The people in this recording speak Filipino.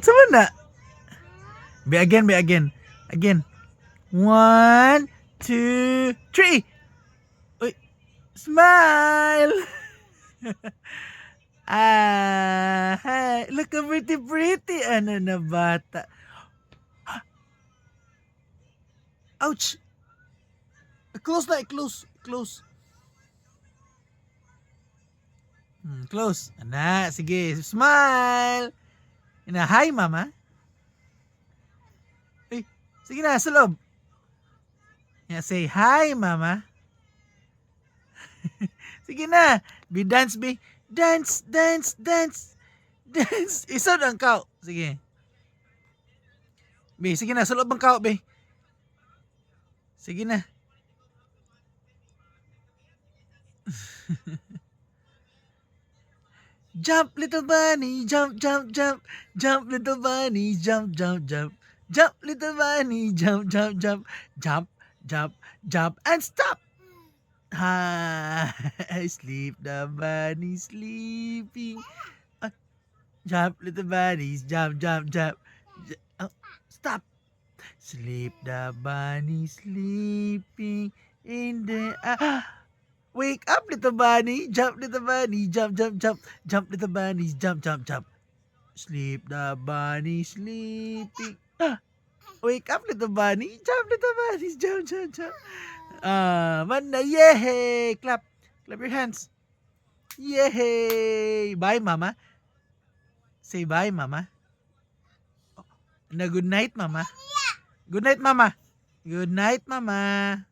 Sama na. Be again, be again. Again. 1, 2, 3. Uy, smile. Hi. Look how pretty pretty. Ano na bata. Ouch. Close na, close. Close. Close. Ana, sige. Smile. Ina, hi mama. Uy, sige na, sa loob. Yeah, say hi mama. Sige na. Be dance, be. Dance, dance, dance. Dance. Isa ang kao. Sige. Be, sige na. Sa loob ang kao, be. Sige na. Jump, little bunny. Jump, jump, jump. Jump, little bunny. Jump, jump, jump. Jump, little bunny. Jump, jump, jump. Jump, jump, jump. And stop. Hi. Sleep, the bunny sleeping. Jump, little bunnies, jump, jump, jump. Oh, stop. Sleep, the bunny sleeping in the. Wake up, little bunny. Jump, little bunny. Jump, jump, jump. Jump, little bunnies. Jump, jump, jump. Sleep, the bunny sleeping. Wake up, little bunny. Jump, little bunnies. Jump, jump, jump. Manda, yay! Clap. Clap your hands. Yay! Bye, mama. Say bye, mama. Na good night, mama. Good night, mama. Good night, mama.